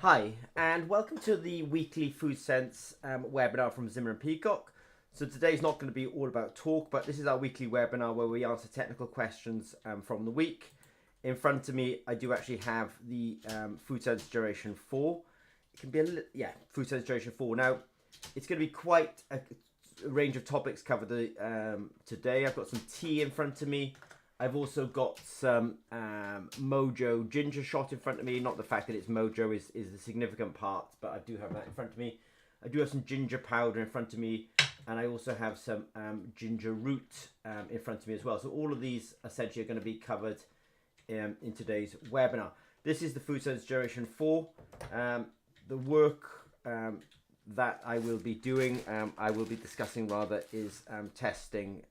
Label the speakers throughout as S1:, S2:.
S1: Hi, and welcome to the weekly FoodSense webinar from Zimmer and Peacock. So today's not going to be all about talk, but this is our weekly webinar where we answer technical questions from the week. In front of me, I do actually have the FoodSense Generation 4. It can be FoodSense Generation 4. Now, it's going to be quite a range of topics covered today. I've got some tea in front of me. I've also got some Mojo ginger shot in front of me. Not the fact that it's Mojo is the significant part, but I do have that in front of me. I do have some ginger powder in front of me, and I also have some ginger root in front of me as well. So all of these essentially are going to be covered in today's webinar. This is the FoodSense Generation 4. The work that I will be doing, I will be discussing rather, is testing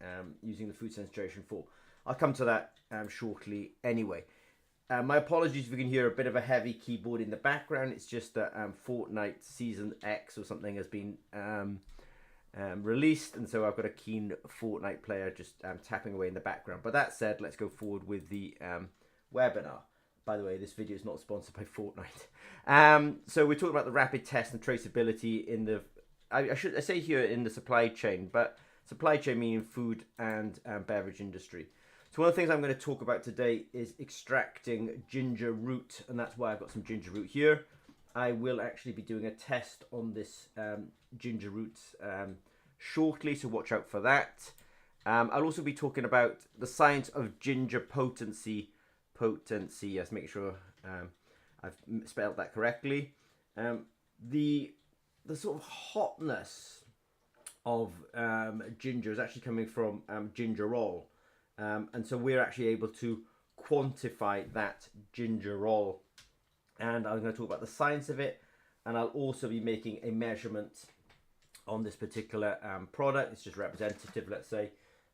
S1: using the FoodSense Generation 4. I'll come to that shortly anyway. My apologies if you can hear a bit of a heavy keyboard in the background. It's just that Fortnite Season X or something has been released, and so I've got a keen Fortnite player just tapping away in the background. But that said, let's go forward with the webinar. By the way, this video is not sponsored by Fortnite. So we're talking about the rapid test and traceability in the, I say here in the supply chain, but supply chain meaning food and beverage industry. So one of the things I'm going to talk about today is extracting ginger root, and that's why I've got some ginger root here. I will actually be doing a test on this ginger root shortly, so watch out for that. I'll also be talking about the science of ginger potency. Yes, make sure I've spelled that correctly. The sort of hotness of ginger is actually coming from gingerol. And so we're actually able to quantify that gingerol. And I'm going to talk about the science of it. And I'll also be making a measurement on this particular product. It's just representative, let's say.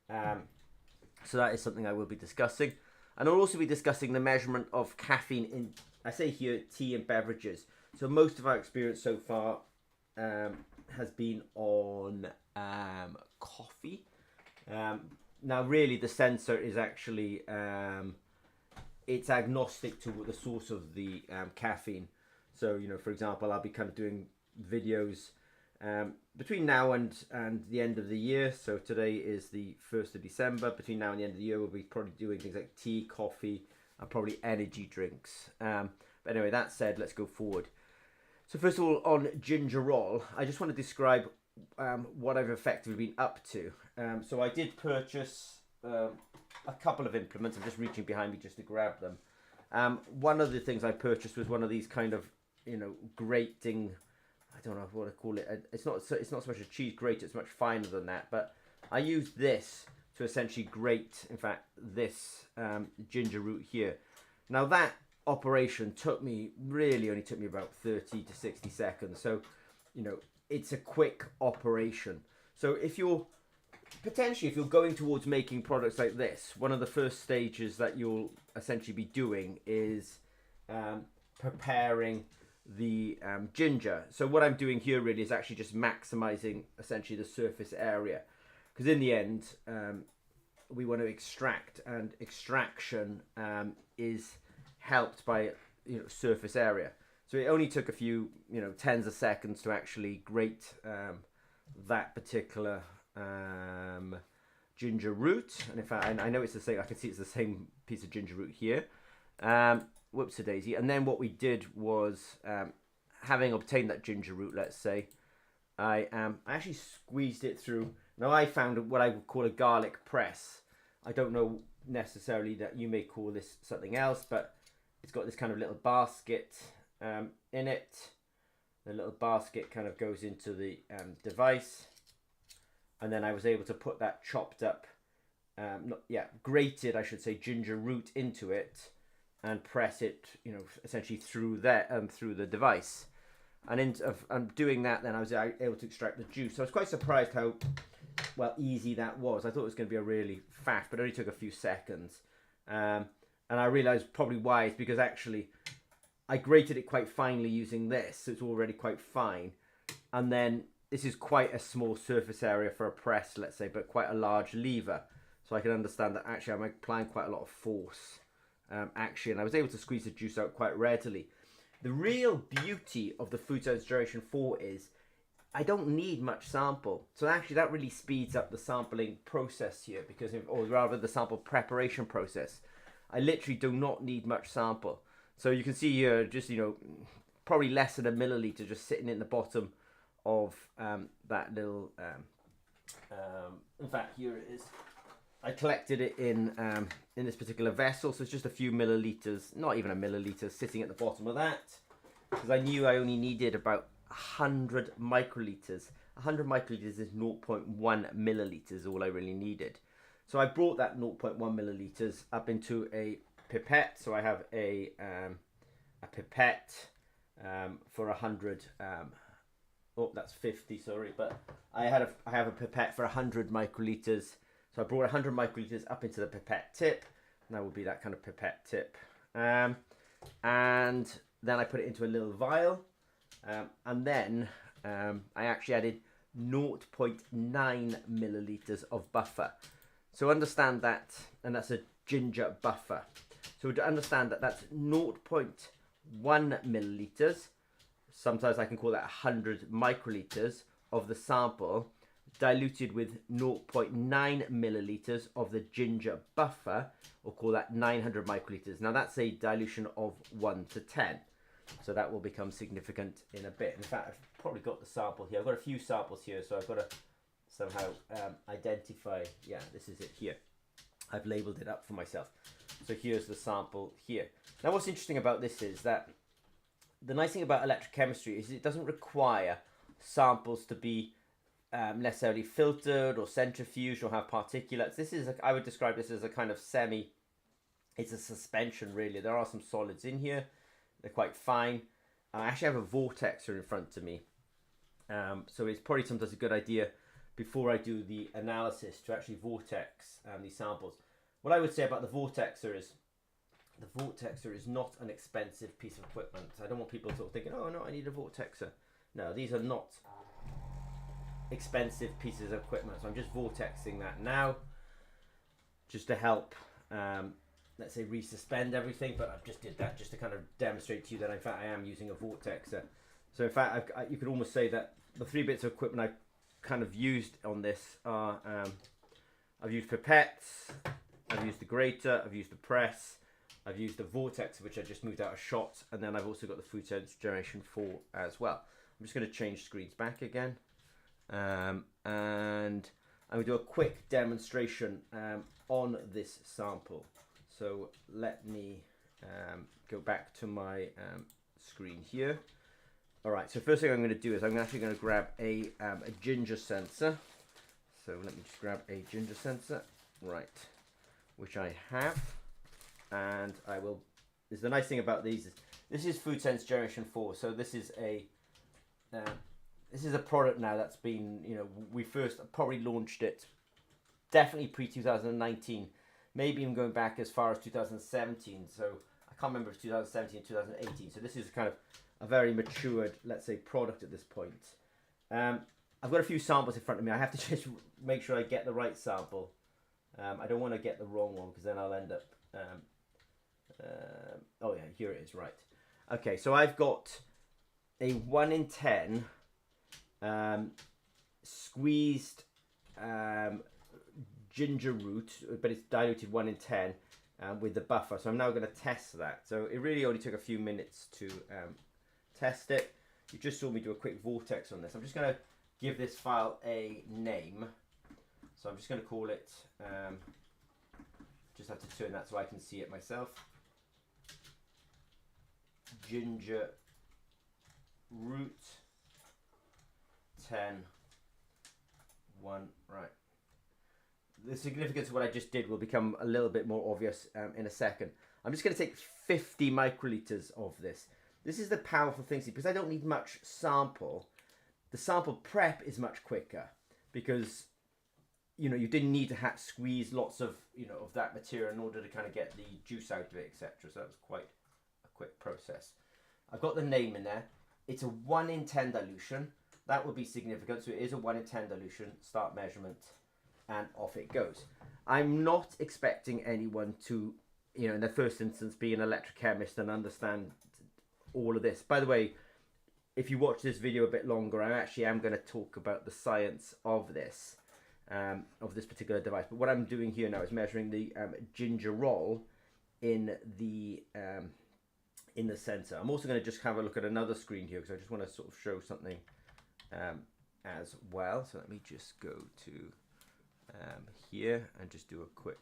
S1: So that is something I will be discussing. And I'll also be discussing the measurement of caffeine in, I say here, tea and beverages. So most of our experience so far has been on coffee. Now, really, the sensor is actually, it's agnostic to the source of the caffeine. So, you know, for example, I'll be kind of doing videos between now and the end of the year. So today is the 1st of December. Between now and the end of the year, we'll be probably doing things like tea, coffee, and probably energy drinks. But anyway, that said, let's go forward. So first of all, on gingerol, I just want to describe what I've effectively been up to. So I did purchase a couple of implements. I'm just reaching behind me just to grab them. One of the things I purchased was one of these kind of, you know, grating, I don't know what to call it. It's not so much a cheese grater, it's much finer than that. But I used this to essentially grate, in fact, this ginger root here. Now that operation only took me about 30 to 60 seconds. So, you know, it's a quick operation. So if you're going towards making products like this, one of the first stages that you'll essentially be doing is preparing the ginger. So what I'm doing here really is actually just maximizing essentially the surface area, because in the end we want to extract, and extraction is helped by, you know, surface area. So it only took a few, you know, tens of seconds to actually grate that particular ginger root. And in fact, I know it's the same. I can see it's the same piece of ginger root here. Whoops-a-daisy. And then what we did was, having obtained that ginger root, let's say, I actually squeezed it through. Now I found what I would call a garlic press. I don't know necessarily that you may call this something else, but it's got this kind of little basket in it. The little basket kind of goes into the device, and then I was able to put that chopped up, grated, I should say, ginger root into it, and press it, you know, essentially through the device. And doing that, then I was able to extract the juice. So I was quite surprised how easy that was. I thought it was going to be a really fast, but it only took a few seconds. And I realized probably why is because actually I grated it quite finely using this, so it's already quite fine. And then this is quite a small surface area for a press, let's say, but quite a large lever. So I can understand that actually I'm applying quite a lot of force, and I was able to squeeze the juice out quite readily. The real beauty of the FoodSense Generation 4 is I don't need much sample. So actually that really speeds up the sampling process here, because, or rather the sample preparation process. I literally do not need much sample. So you can see here, just, probably less than a milliliter just sitting in the bottom of that little, in fact, here it is. I collected it in this particular vessel, so it's just a few milliliters, not even a milliliter, sitting at the bottom of that, because I knew I only needed about 100 microliters. 100 microliters is 0.1 milliliters, all I really needed. So I brought that 0.1 milliliters up into a pipette. So I have a pipette for 100. Oh, that's 50. Sorry, but I have a pipette for 100 microliters. So I brought 100 microliters up into the pipette tip. And that would be that kind of pipette tip. And then I put it into a little vial. And then I actually added 0.9 milliliters of buffer. So understand that, and that's a ginger buffer. So to understand that that's 0.1 milliliters, sometimes I can call that 100 microliters of the sample, diluted with 0.9 milliliters of the ginger buffer, or call that 900 microliters. Now that's a dilution of 1 to 10. So that will become significant in a bit. In fact, I've probably got the sample here. I've got a few samples here, so I've got to somehow identify. Yeah, this is it here. I've labeled it up for myself. So here's the sample here. Now what's interesting about this is that the nice thing about electrochemistry is it doesn't require samples to be necessarily filtered or centrifuged or have particulates. This is, I would describe this as a kind of it's a suspension really. There are some solids in here. They're quite fine. I actually have a vortexer in front of me. So it's probably sometimes a good idea before I do the analysis to actually vortex these samples. What I would say about the vortexer is not an expensive piece of equipment. I don't want people sort of thinking, oh no, I need a vortexer. No, these are not expensive pieces of equipment. So I'm just vortexing that now just to help let's say resuspend everything, but I just did that just to kind of demonstrate to you that in fact I am using a vortexer. So in fact you could almost say that the 3 bits of equipment I kind of used on this are I've used pipettes, I've used the grater, I've used the press, I've used the vortex, which I just moved out a shot, and then I've also got the FoodSense Generation 4 as well. I'm just going to change screens back again, and I'm going to do a quick demonstration on this sample. So let me go back to my screen here. All right, so first thing I'm going to do is I'm actually going to grab a ginger sensor. So let me just grab a ginger sensor, right, which I have. And I will, the nice thing about these is, this is FoodSense Generation 4. So this is a product now that's been, we first probably launched it definitely pre-2019. Maybe even going back as far as 2017. So I can't remember if it's 2017 or 2018. So this is kind of a very matured, let's say, product at this point. I've got a few samples in front of me. I have to just make sure I get the right sample. I don't want to get the wrong one because then I'll end up... oh yeah, here it is, right. Okay, so I've got a 1 in 10 squeezed ginger root, but it's diluted 1 in 10 with the buffer. So I'm now going to test that. So it really only took a few minutes to test it. You just saw me do a quick vortex on this. I'm just going to give this file a name. So I'm just going to call it, just have to turn that so I can see it myself. Ginger root 10 1, right. The significance of what I just did will become a little bit more obvious in a second. I'm just going to take 50 microliters of this. This is the powerful thing, because I don't need much sample. The sample prep is much quicker because, you didn't need to squeeze lots of, of that material in order to kind of get the juice out of it, etc. So that was quite a quick process. I've got the name in there. It's a 1 in 10 dilution. That would be significant. So it is a 1 in 10 dilution. Start measurement. And off it goes. I'm not expecting anyone to, in the first instance, be an electrochemist and understand all of this. By the way, if you watch this video a bit longer, I actually am going to talk about the science of this particular device. But what I'm doing here now is measuring the gingerol in the sensor. I'm also going to just have a look at another screen here because I just want to sort of show something as well. So let me just go to here and just do a quick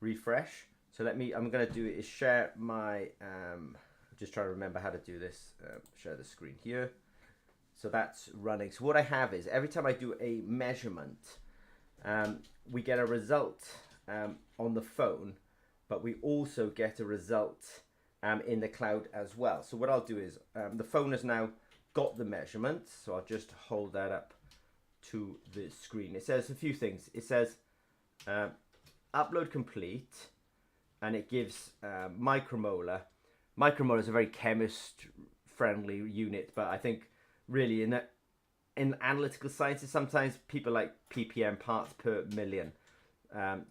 S1: refresh. So I'm going to do is share my just trying to remember how to do this. Share the screen here. So that's running. So what I have is every time I do a measurement, we get a result on the phone, but we also get a result in the cloud as well. So what I'll do is the phone has now got the measurement. So I'll just hold that up to the screen. It says a few things. It says upload complete, and it gives micromolar. Micromolar is a very chemist-friendly unit, but I think really in analytical sciences, sometimes people like ppm, parts per million.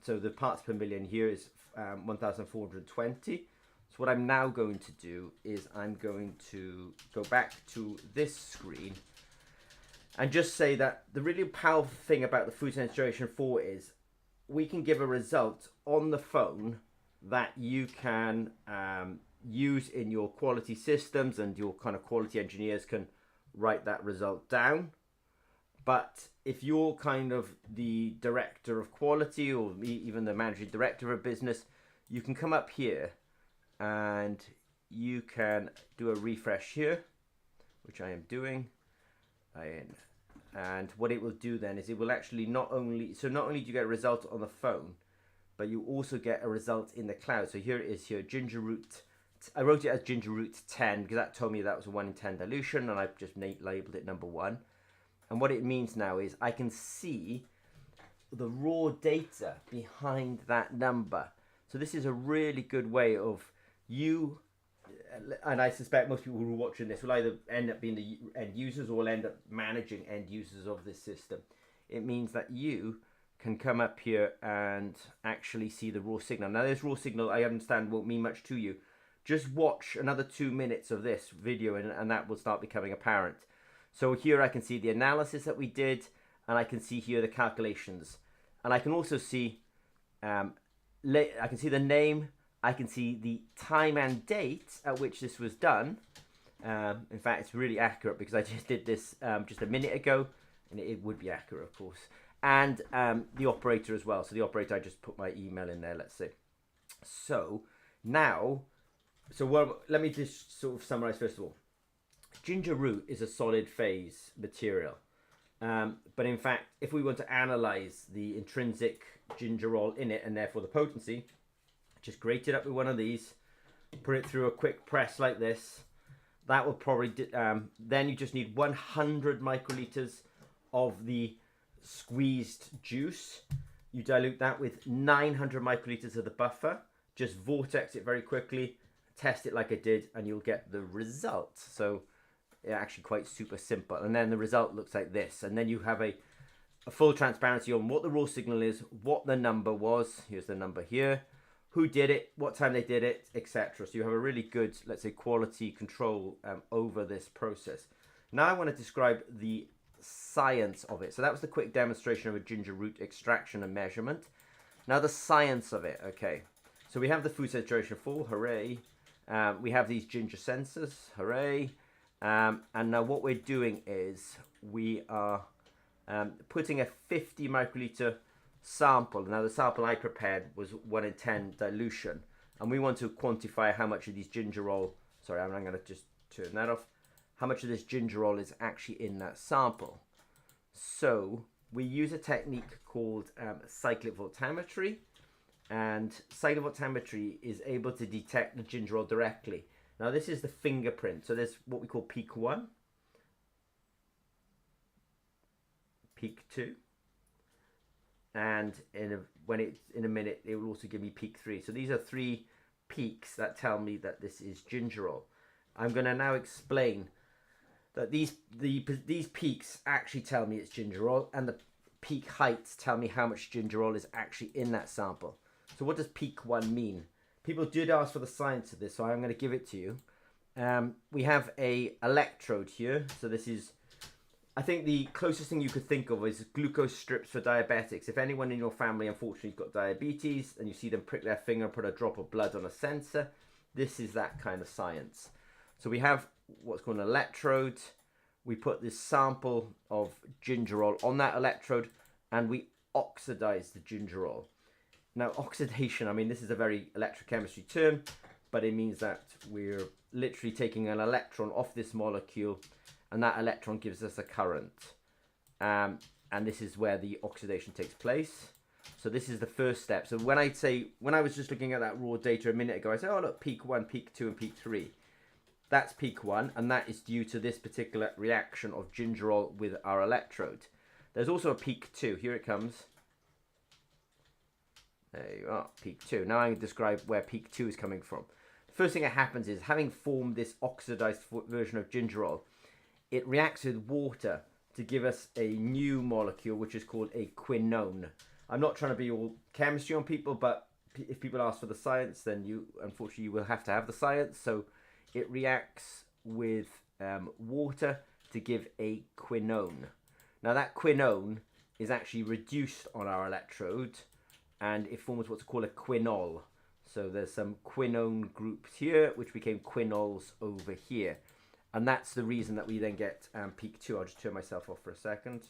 S1: So the parts per million here is 1,420. So what I'm now going to do is I'm going to go back to this screen and just say that the really powerful thing about the FoodSense Generation 4 is we can give a result on the phone that you can use in your quality systems, and your kind of quality engineers can write that result down. But if you're kind of the director of quality or even the managing director of a business, you can come up here and you can do a refresh here, which I am doing. And what it will do then is it will actually not only do you get a result on the phone, but you also get a result in the cloud. So here it is here, ginger root. I wrote it as ginger root 10 because that told me that was a 1 in 10 dilution, and I've just labeled it number 1. And what it means now is I can see the raw data behind that number. So this is a really good way of you, and I suspect most people who are watching this will either end up being the end users or will end up managing end users of this system. It means that you can come up here and actually see the raw signal. Now this raw signal, I understand, won't mean much to you. Just watch another 2 minutes of this video and that will start becoming apparent. So here I can see the analysis that we did, and I can see here the calculations. And I can also see, I can see the name, I can see the time and date at which this was done. In fact, it's really accurate because I just did this just a minute ago, and it would be accurate, of course. And the operator as well. So the operator, I just put my email in there, let's see. So now, let me just sort of summarize first of all. Ginger root is a solid phase material. But in fact, if we want to analyze the intrinsic gingerol in it and therefore the potency, just grate it up with one of these, put it through a quick press like this. That will probably, then you just need 100 microliters of the squeezed juice. You dilute that with 900 microliters of the buffer. Just vortex it very quickly, test it like I did, and you'll get the result. So actually quite super simple. And then the result looks like this. And then you have a full transparency on what the raw signal is, what the number was. Here's the number here. Who did it, what time they did it, etc. So you have a really good, let's say, quality control over this process. Now I want to describe the science of it. So that was the quick demonstration of a ginger root extraction and measurement. Now the science of it, okay. So we have the FoodSense Generation 4, hooray. We have these ginger sensors, hooray. And now what we're doing is we are putting a 50 microliter sample. Now the sample I prepared was 1 in 10 dilution, and we want to quantify how much of these gingerol, sorry, I'm going to just turn that off, how much of this gingerol is actually in that sample. So we use a technique called cyclic voltammetry, and cyclic voltammetry is able to detect the gingerol directly. Now this is the fingerprint, so there's what we call peak 1, peak 2, and in a minute it will also give me peak 3. So these are 3 peaks that tell me that this is gingerol. I'm going to now explain that these peaks actually tell me it's gingerol, and the peak heights tell me how much gingerol is actually in that sample. So what does peak 1 mean? People did ask for the science of this, so I'm going to give it to you. we have a electrode here. So this is, I think the closest thing you could think of is glucose strips for diabetics. If anyone in your family unfortunately has got diabetes and you see them prick their finger and put a drop of blood on a sensor, this is that kind of science. So we have what's called an electrode. We put this sample of gingerol on that electrode and we oxidize the gingerol. Now oxidation, I mean, this is a very electrochemistry term, but it means that we're literally taking an electron off this molecule and that electron gives us a current. And this is where the oxidation takes place. So this is the first step. So when I was just looking at that raw data a minute ago, I said, oh look, peak 1, peak 2 and peak 3. That's peak 1 and that is due to this particular reaction of gingerol with our electrode. There's also a peak 2. Here it comes. There you are, peak 2. Now I'm going to describe where peak 2 is coming from. The first thing that happens is, having formed this oxidized version of gingerol, it reacts with water to give us a new molecule, which is called a quinone. I'm not trying to be all chemistry on people, but if people ask for the science, then unfortunately you will have to have the science. So it reacts with water to give a quinone. Now that quinone is actually reduced on our electrode and it forms what's called a quinol. So there's some quinone groups here which became quinols over here. And that's the reason that we then get peak 2. I'll just turn myself off for a second.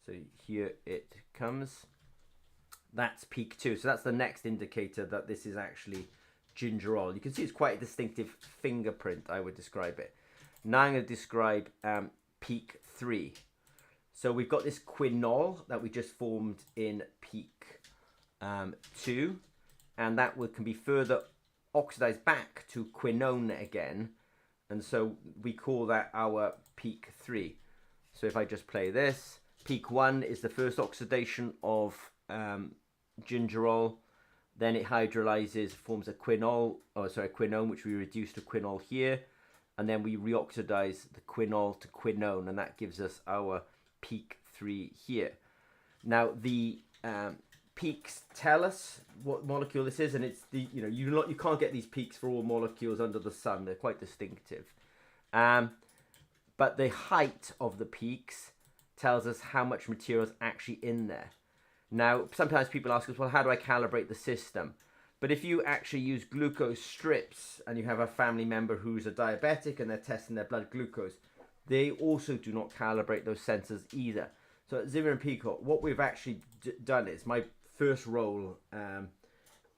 S1: So here it comes. That's peak 2. So that's the next indicator that this is actually gingerol. You can see it's quite a distinctive fingerprint, I would describe it. Now I'm going to describe peak 3. So we've got this quinol that we just formed in peak 2. And that can be further oxidized back to quinone again. And so we call that our peak 3. So if I just play this, peak 1 is the first oxidation of gingerol. Then it hydrolyzes, forms a quinone, which we reduce to quinol here. And then we reoxidize the quinol to quinone, and that gives us our peak 3 here. Now the peaks tell us what molecule this is, and it's the you can't get these peaks for all molecules under the sun. They're quite distinctive, but the height of the peaks tells us how much material is actually in there. Now sometimes people ask us, well, how do I calibrate the system? But if you actually use glucose strips and you have a family member who's a diabetic and they're testing their blood glucose, they also do not calibrate those sensors either. So at Zimmer and Peacock, what we've actually done is, my first role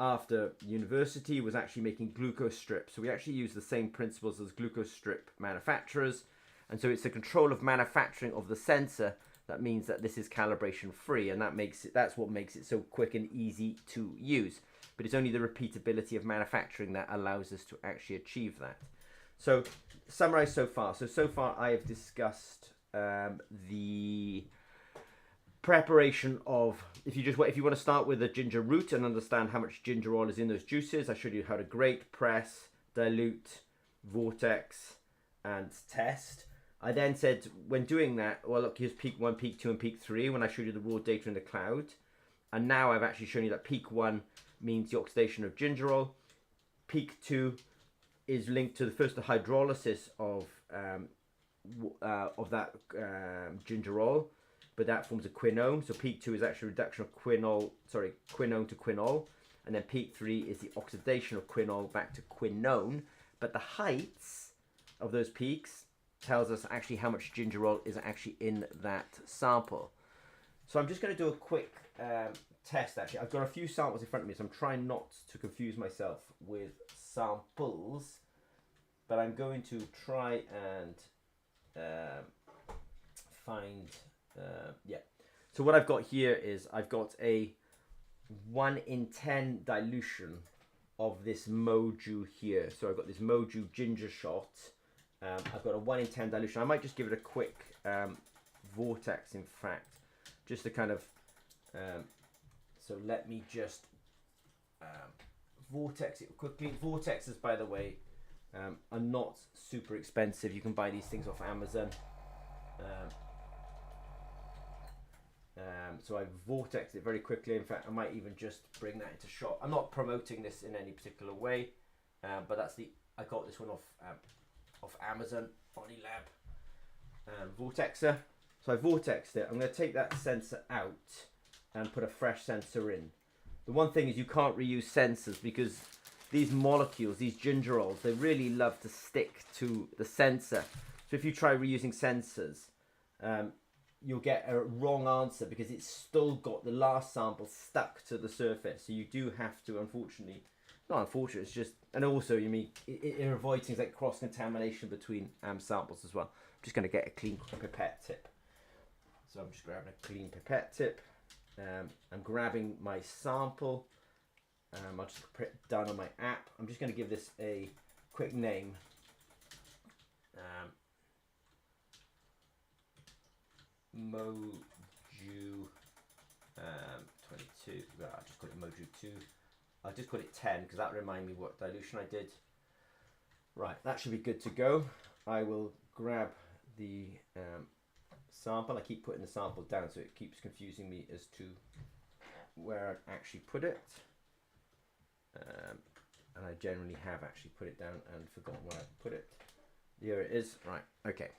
S1: after university was actually making glucose strips. So we actually use the same principles as glucose strip manufacturers. And so it's the control of manufacturing of the sensor that means that this is calibration free, and that's what makes it so quick and easy to use. But it's only the repeatability of manufacturing that allows us to actually achieve that. So summarize so far. So far I have discussed the preparation of, if you want to start with a ginger root and understand how much gingerol is in those juices, I showed you how to grate, press, dilute, vortex, and test. I then said, when doing that, well, look, here's peak 1, peak 2, and peak 3 when I showed you the raw data in the cloud. And now I've actually shown you that peak 1 means the oxidation of gingerol. Peak 2 is linked to the hydrolysis of that gingerol, but that forms a quinone. So peak 2 is actually reduction of quinone to quinol. And then peak 3 is the oxidation of quinol back to quinone. But the heights of those peaks tells us actually how much gingerol is actually in that sample. So I'm just going to do a quick test actually. I've got a few samples in front of me, so I'm trying not to confuse myself with samples, but I'm going to try and find, So what I've got here is I've got a 1 in 10 dilution of this Moju here. So I've got this Moju ginger shot. I've got a 1 in 10 dilution. I might just give it a quick vortex, in fact, just to kind of, so let me just vortex it quickly. Vortexes, by the way, are not super expensive. You can buy these things off Amazon. So I vortexed it very quickly. In fact, I might even just bring that into shot. I'm not promoting this in any particular way, but I got this one off off Amazon, Lab Vortexer. So I vortexed it. I'm going to take that sensor out and put a fresh sensor in. The one thing is you can't reuse sensors because these molecules, these gingerols, they really love to stick to the sensor. So if you try reusing sensors, you'll get a wrong answer because it's still got the last sample stuck to the surface. So you do have to, unfortunately, not unfortunately, it's just, and also you mean it avoids things like cross-contamination between samples as well. I'm just going to get a clean pipette tip. So I'm just grabbing a clean pipette tip. I'm grabbing my sample. I'll just put it down on my app. I'm just going to give this a quick name. Moju 22. Well, I'll just call it Moju 2. I'll just call it 10 because that reminds me what dilution I did. Right, that should be good to go. I will grab the sample. I keep putting the sample down so it keeps confusing me as to where I actually put it. And I generally have actually put it down and forgotten where I put it. Here it is. Right, okay.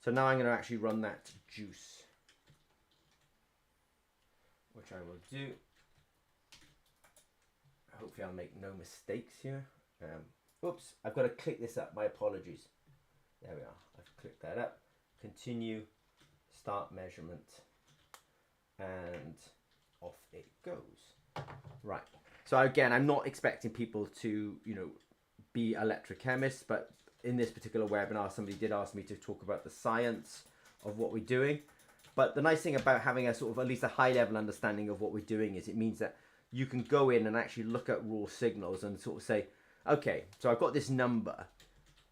S1: So now I'm going to actually run that juice, which I will do. Hopefully I'll make no mistakes here. Oops, I've got to click this up. My apologies. There we are. I've clicked that up. Continue, start measurement, and off it goes. Right. So again, I'm not expecting people to, be electrochemists, but in this particular webinar, somebody did ask me to talk about the science of what we're doing. But the nice thing about having a sort of at least a high level understanding of what we're doing is it means that you can go in and actually look at raw signals and sort of say, okay, so I've got this number,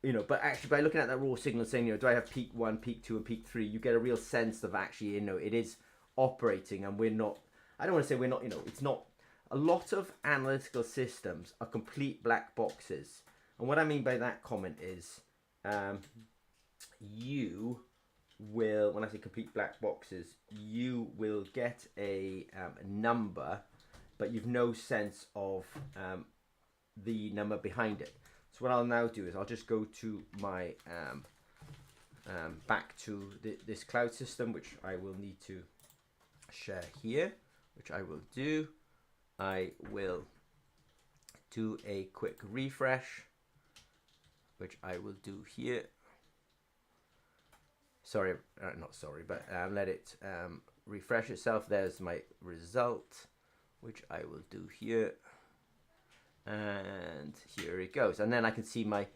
S1: but actually by looking at that raw signal and saying, do I have peak 1, peak 2, and peak 3, you get a real sense of actually, it is operating and we're not, I don't want to say we're not, it's not, a lot of analytical systems are complete black boxes. And what I mean by that comment is you will, when I say complete black boxes, you will get a number, but you've no sense of the number behind it. So what I'll now do is I'll just go to my, back to this cloud system, which I will need to share here, which I will do. I will do a quick refresh, which I will do here. Sorry, not sorry, but let it refresh itself. There's my result, which I will do here. And here it goes. And then I can see my,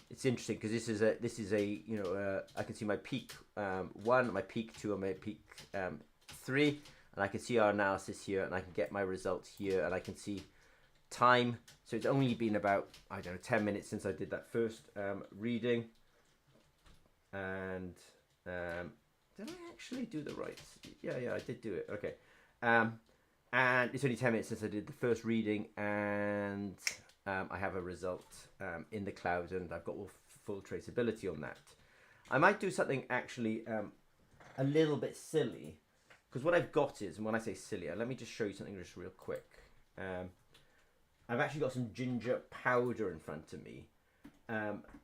S1: it's interesting because this is a, I can see my peak 1, my peak 2, and my peak 3. And I can see our analysis here, and I can get my results here, and I can see time. So it's only been about, 10 minutes since I did that first reading. And did I actually do the right? Yeah, I did do it. Okay. And it's only 10 minutes since I did the first reading, and I have a result in the cloud, and I've got full traceability on that. I might do something actually a little bit silly. Because what I've got is, and when I say silly, let me just show you something just real quick. I've actually got some ginger powder in front of me.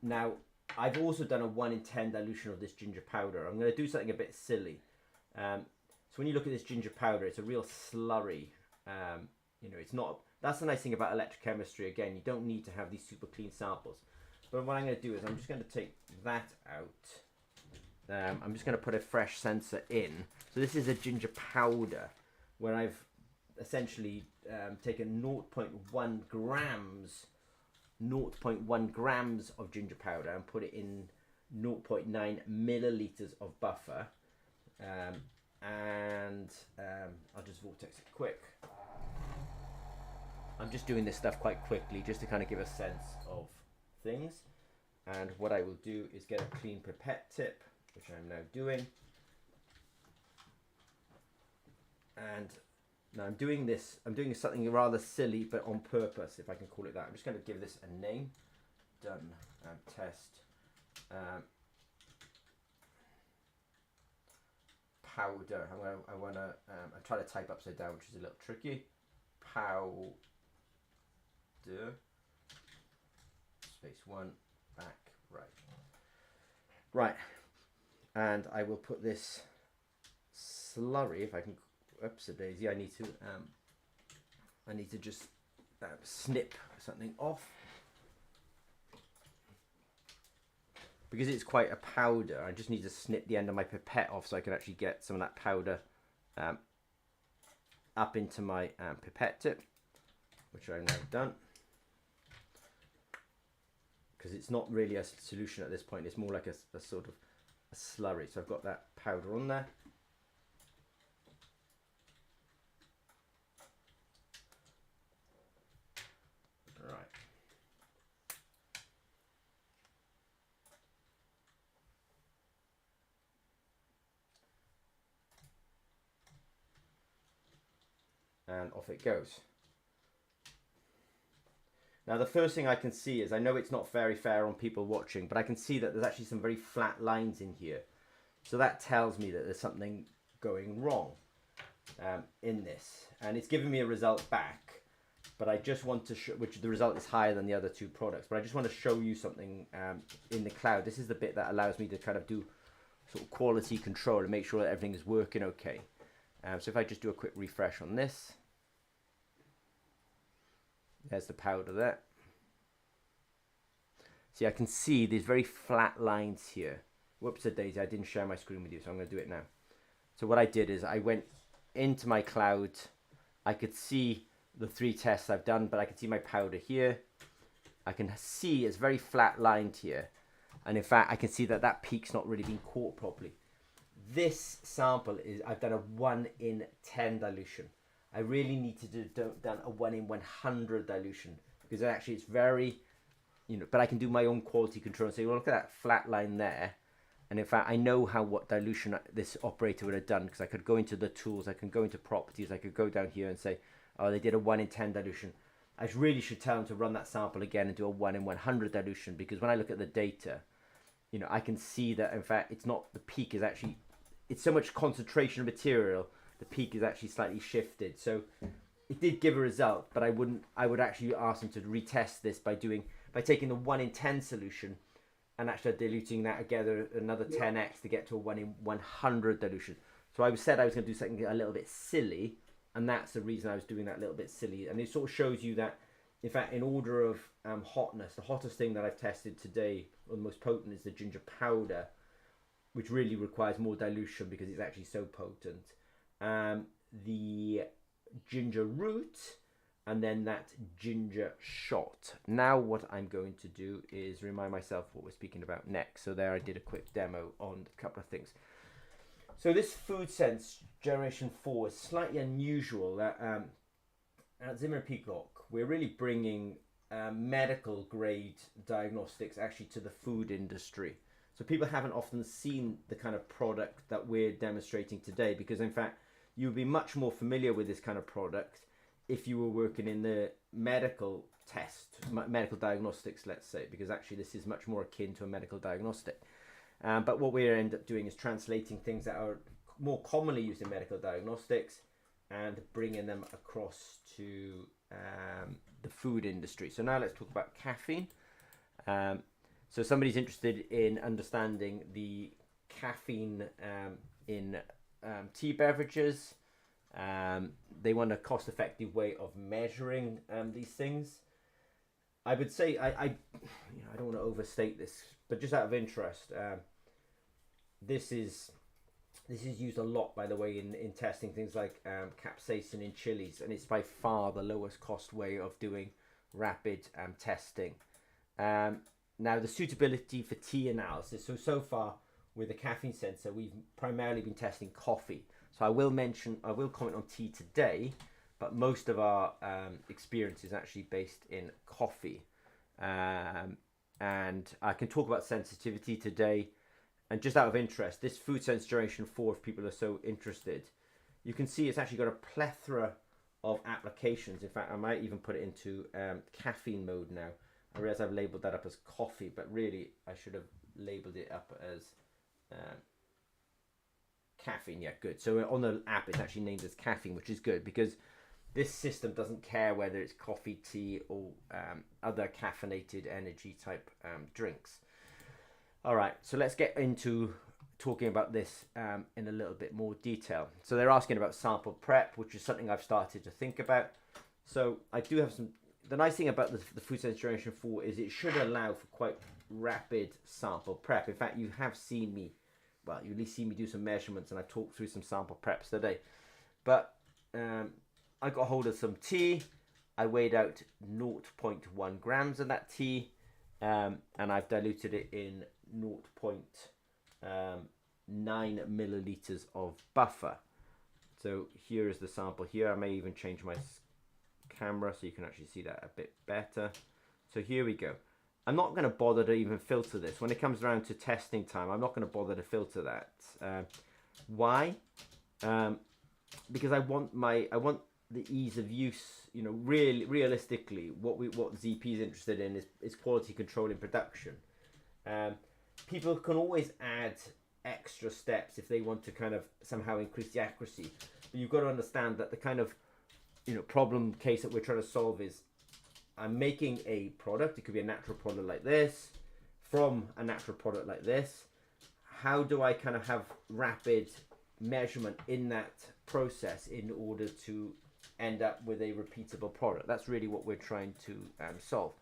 S1: Now, I've also done a 1 in 10 dilution of this ginger powder. I'm going to do something a bit silly. So when you look at this ginger powder, it's a real slurry. It's not. That's the nice thing about electrochemistry. Again, you don't need to have these super clean samples. But what I'm going to do is I'm just going to take that out. I'm just going to put a fresh sensor in. So this is a ginger powder where I've essentially taken 0.1 grams of ginger powder and put it in 0.9 milliliters of buffer. And I'll just vortex it quick. I'm just doing this stuff quite quickly just to kind of give a sense of things. And what I will do is get a clean pipette tip, which I'm now doing. And now I'm doing something rather silly, but on purpose, if I can call it that. I'm just going to give this a name. Done. Test. Powder. I try to type upside down, which is a little tricky. Powder. Space 1. Back. Right, and I will put this slurry, if I can, oops a daisy, I need to just snip something off. Because it's quite a powder, I just need to snip the end of my pipette off so I can actually get some of that powder up into my pipette tip, which I've now done. Because it's not really a solution at this point, it's more like a sort of a slurry. So I've got that powder on there. Right. And off it goes. Now the first thing I can see is, I know it's not very fair on people watching, but I can see that there's actually some very flat lines in here. So that tells me that there's something going wrong in this. And it's giving me a result back, but I just want to show, which the result is higher than the other two products, but I just want to show you something in the cloud. This is the bit that allows me to kind of do sort of quality control and make sure that everything is working okay. So if I just do a quick refresh on this, there's the powder there. See, I can see these very flat lines here. Whoops a daisy, I didn't share my screen with you, so I'm going to do it now. So what I did is I went into my cloud. I could see the 3 tests I've done, but I can see my powder here. I can see it's very flat lined here. And in fact, I can see that that peak's not really been caught properly. This sample is, I've done a 1 in 10 dilution. I really need to do a 1 in 100 dilution, because actually it's very, but I can do my own quality control and say, well, look at that flat line there. And in fact, I know what dilution this operator would have done, because I could go into the tools, I can go into properties, I could go down here and say, oh, they did a 1 in 10 dilution. I really should tell them to run that sample again and do a 1 in 100 dilution, because when I look at the data, I can see that in fact it's not, the peak is actually, it's so much concentration of material, the peak is actually slightly shifted. So it did give a result, but I would actually ask them to retest this by taking the 1 in 10 solution and actually diluting that together another 10x to get to a 1 in 100 dilution. So I said I was going to do something a little bit silly, and that's the reason I was doing that little bit silly. And it sort of shows you that, in fact, in order of hotness, the hottest thing that I've tested today, or the most potent, is the ginger powder, which really requires more dilution because it's actually so potent. The ginger root, and then that ginger shot. Now what I'm going to do is remind myself what we're speaking about next. So there I did a quick demo on a couple of things. So this FoodSense Generation 4 is slightly unusual. At Zimmer Peacock, we're really bringing medical grade diagnostics actually to the food industry. So people haven't often seen the kind of product that we're demonstrating today, because in fact you would be much more familiar with this kind of product if you were working in the medical diagnostics, let's say, because actually this is much more akin to a medical diagnostic. But what we end up doing is translating things that are more commonly used in medical diagnostics and bringing them across to the food industry. So now let's talk about caffeine. So somebody's interested in understanding the caffeine in tea beverages. They want a cost-effective way of measuring these things. I would say, I don't want to overstate this, but just out of interest, this is used a lot, by the way, in testing things like capsaicin in chilies, and it's by far the lowest cost way of doing rapid testing. Now, the suitability for tea analysis. So far with the caffeine sensor, we've primarily been testing coffee. So I will comment on tea today, but most of our experience is actually based in coffee. And I can talk about sensitivity today. And just out of interest, this FoodSense Generation 4, if people are so interested, you can see it's actually got a plethora of applications. In fact, I might even put it into caffeine mode now. I realize I've labeled that up as coffee, but really I should have labeled it up as caffeine. Yeah, good. So on the app it's actually named as caffeine, which is good because this system doesn't care whether it's coffee, tea, or other caffeinated energy type drinks. All right, so let's get into talking about this in a little bit more detail. So they're asking about sample prep, which is something I've started to think about. So I do have some. The nice thing about the FoodSense Generation 4 is it should allow for quite rapid sample prep. In fact, you have seen me, well, you at least seen me do some measurements, and I've talked through some sample preps today. But I got hold of some tea. I weighed out 0.1 grams of that tea, and I've diluted it in 0.9 milliliters of buffer. So here is the sample here. I may even change my camera so you can actually see that a bit better. So here we go. I'm not going to bother to even filter this. When it comes around to testing time, I'm not going to bother to filter that. Why? Because I want the ease of use. You know, realistically, what ZP is interested in is quality control in production. People can always add extra steps if they want to kind of somehow increase the accuracy, but you've got to understand that the kind of problem case that we're trying to solve is I'm making a product. It could be a natural product like this from a natural product like this. How do I kind of have rapid measurement in that process in order to end up with a repeatable product? That's really what we're trying to solve.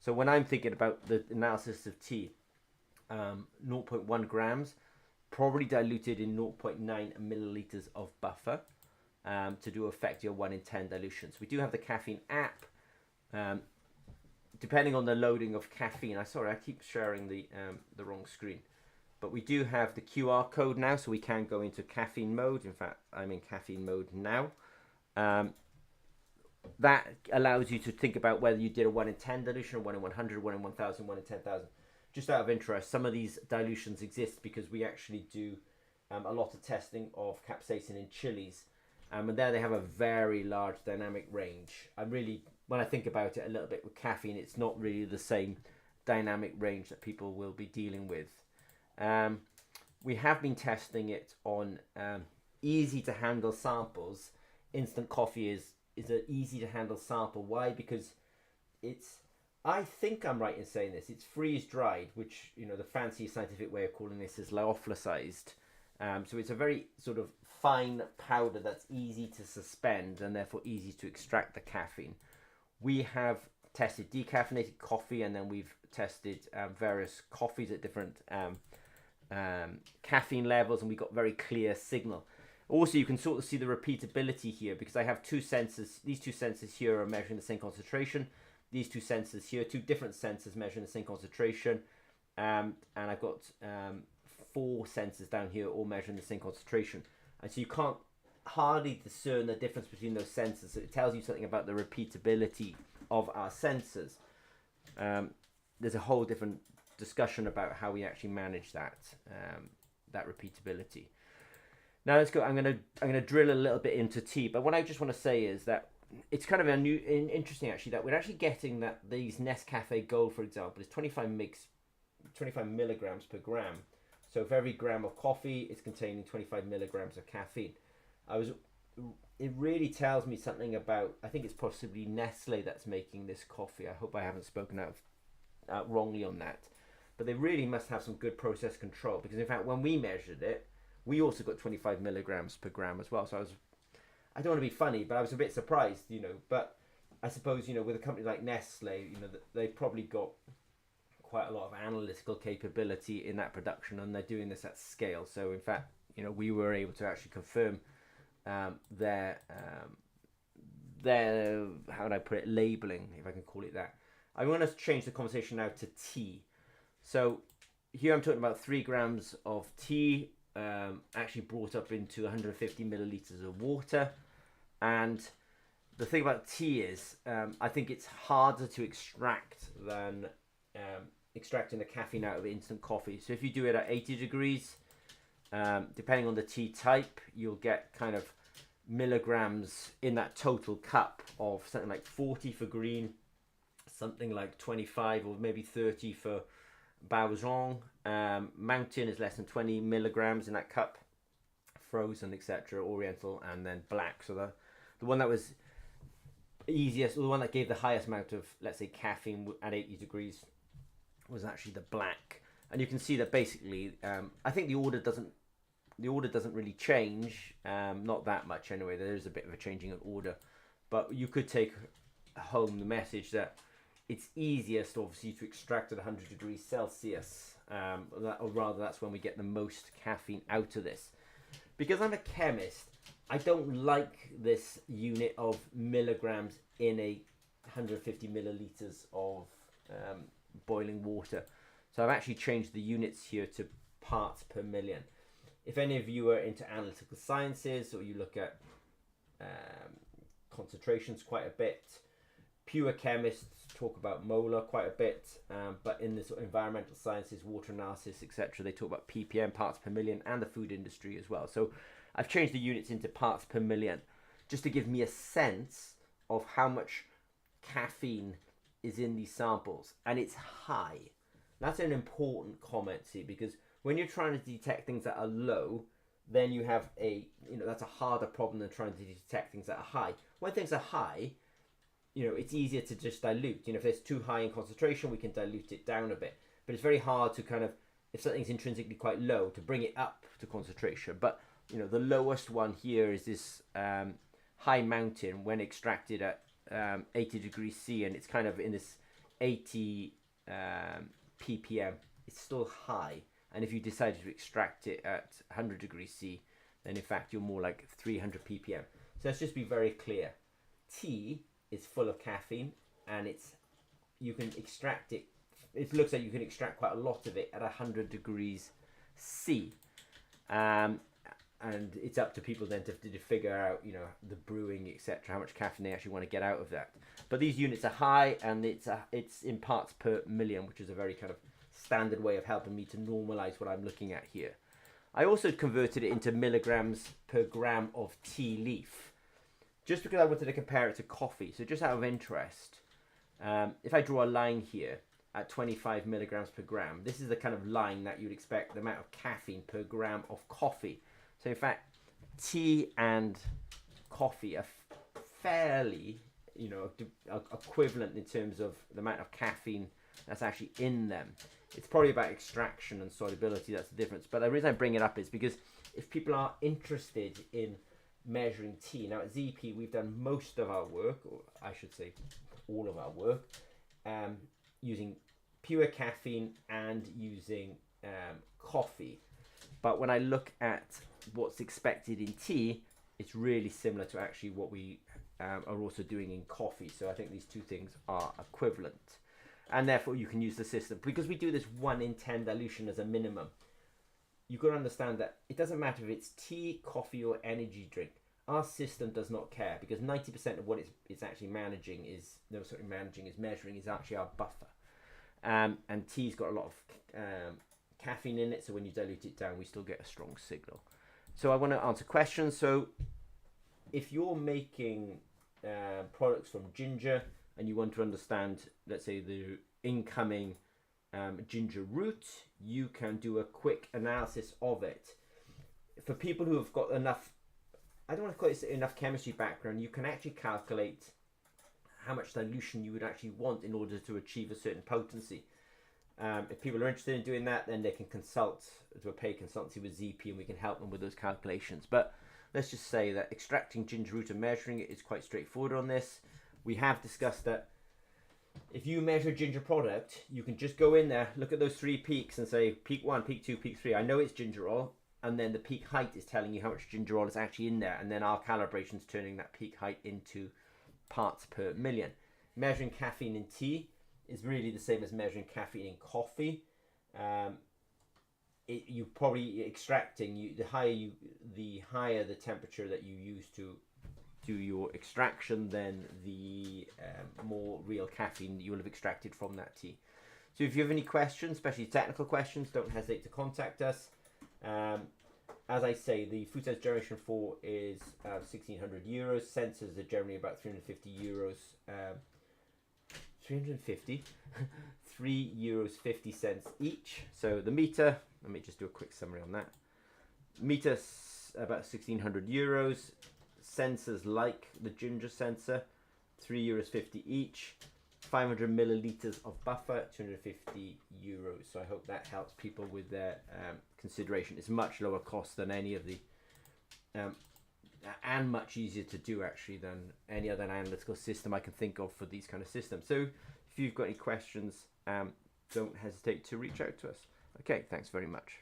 S1: So when I'm thinking about the analysis of tea, 0.1 grams, probably diluted in 0.9 milliliters of buffer to do affect your 1 in 10 dilutions. We do have the caffeine app. Depending on the loading of caffeine, I keep sharing the wrong screen, but we do have the QR code now, so we can go into caffeine mode. In fact, I'm in caffeine mode now. That allows you to think about whether you did a 1 in 10 dilution, or 1 in 100, 1 in 1,000, 1 in 10,000. Just out of interest, some of these dilutions exist because we actually do a lot of testing of capsaicin in chilies. And there they have a very large dynamic range. When I think about it a little bit with caffeine, it's not really the same dynamic range that people will be dealing with. We have been testing it on easy to handle samples. Instant coffee is an easy to handle sample. Why? Because I think I'm right in saying this. It's freeze dried, which the fancy scientific way of calling this is lyophilized. So it's a very sort of fine powder that's easy to suspend and therefore easy to extract the caffeine. We have tested decaffeinated coffee, and then we've tested various coffees at different caffeine levels, and we got very clear signal. Also, you can sort of see the repeatability here because I have two sensors. These two sensors here are measuring the same concentration. These two sensors here, two different sensors measuring the same concentration. And I've got 4 sensors down here all measuring the same concentration. And so you can't hardly discern the difference between those sensors. So it tells you something about the repeatability of our sensors. There's a whole different discussion about how we actually manage that repeatability. Now let's go. I'm gonna drill a little bit into tea, but what I just want to say is that it's kind of interesting actually that we're actually getting that these Nescafe Gold, for example, is 25 milligrams per gram. So for every gram of coffee, it's containing 25 milligrams of caffeine. It really tells me something about, I think it's possibly Nestle that's making this coffee. I hope I haven't spoken out wrongly on that. But they really must have some good process control, because in fact, when we measured it, we also got 25 milligrams per gram as well. So I don't want to be funny, but I was a bit surprised, but I suppose, with a company like Nestle, they've probably got quite a lot of analytical capability in that production, and they're doing this at scale. So in fact, we were able to actually confirm their how would I put it, labeling, if I can call it that. I want to change the conversation now to tea. So here I'm talking about 3 grams of tea, actually brought up into 150 milliliters of water. And the thing about tea is, I think it's harder to extract than extracting the caffeine out of instant coffee. So if you do it at 80 degrees, depending on the tea type, you'll get kind of milligrams in that total cup of something like 40 for green, something like 25 or maybe 30 for Baozhong. Mountain is less than 20 milligrams in that cup, frozen, etc., oriental, and then black. So the one that was easiest, or the one that gave the highest amount of, let's say, caffeine at 80 degrees was actually the black. And you can see that basically, I think the order doesn't really change, not that much anyway. There is a bit of a changing in order, but you could take home the message that it's easiest, obviously, to extract at 100 degrees Celsius, or rather, that's when we get the most caffeine out of this. Because I'm a chemist, I don't like this unit of milligrams in a 150 milliliters of boiling water. So I've actually changed the units here to parts per million. If any of you are into analytical sciences, or you look at concentrations quite a bit, pure chemists talk about molar quite a bit, but in the sort of environmental sciences, water analysis, etc., they talk about ppm, parts per million, and the food industry as well. So I've changed the units into parts per million just to give me a sense of how much caffeine is in these samples, and it's high. That's an important comment, see, because when you're trying to detect things that are low, then you have that's a harder problem than trying to detect things that are high. When things are high, it's easier to just dilute. If it's too high in concentration, we can dilute it down a bit. But it's very hard to kind of, if something's intrinsically quite low, to bring it up to concentration. But, the lowest one here is this high mountain when extracted at 80 degrees C, and it's kind of in this 80 ppm. It's still high. And if you decided to extract it at 100 degrees C, then in fact you're more like 300 ppm. So let's just be very clear. Tea is full of caffeine, and you can extract it. It looks like you can extract quite a lot of it at 100 degrees C. And it's up to people then to figure out, the brewing, etc., how much caffeine they actually want to get out of that. But these units are high, and it's in parts per million, which is a very kind of standard way of helping me to normalize what I'm looking at here. I also converted it into milligrams per gram of tea leaf, just because I wanted to compare it to coffee. So just out of interest, if I draw a line here at 25 milligrams per gram, this is the kind of line that you'd expect the amount of caffeine per gram of coffee. So in fact, tea and coffee are fairly, equivalent in terms of the amount of caffeine that's actually in them. It's probably about extraction and solubility that's the difference. But the reason I bring it up is because if people are interested in measuring tea, now at ZP we've done most of our work, or I should say all of our work, using pure caffeine and using coffee. But when I look at what's expected in tea, it's really similar to actually what we are also doing in coffee. So I think these two things are equivalent. And therefore you can use the system. Because we do this 1 in 10 dilution as a minimum, you've got to understand that it doesn't matter if it's tea, coffee, or energy drink. Our system does not care, because 90% of what it's actually measuring is actually our buffer. And tea's got a lot of caffeine in it, so when you dilute it down, we still get a strong signal. So I want to answer questions. So if you're making products from ginger, and you want to understand, let's say, the incoming ginger root, you can do a quick analysis of it. For people who have got enough, I don't want to call it enough chemistry background, you can actually calculate how much dilution you would actually want in order to achieve a certain potency. If people are interested in doing that, then they can consult to a paid consultancy with ZP, and we can help them with those calculations. But let's just say that extracting ginger root and measuring it is quite straightforward on this. We have discussed that if you measure a ginger product, you can just go in there, look at those 3 peaks and say peak 1, peak 2, peak 3. I know it's ginger oil, and then the peak height is telling you how much ginger oil is actually in there, and then our calibration is turning that peak height into parts per million. Measuring caffeine in tea is really the same as measuring caffeine in coffee. You probably extracting, the higher the temperature that you use to do your extraction, then the more real caffeine you will have extracted from that tea. So if you have any questions, especially technical questions, don't hesitate to contact us. As I say, the FoodSense Generation 4 is 1,600 euros. Sensors are generally about 350 euros. 350? 3 euros 50 cents each. So the meter, let me just do a quick summary on that. Meter, about 1,600 euros. Sensors like the ginger sensor, 3 euros 50 each. 500 milliliters of buffer, 250 euros. So I hope that helps people with their consideration. It's much lower cost than any of the and much easier to do actually than any other analytical system I can think of for these kind of systems. So if you've got any questions, don't hesitate to reach out to us. Okay, thanks very much.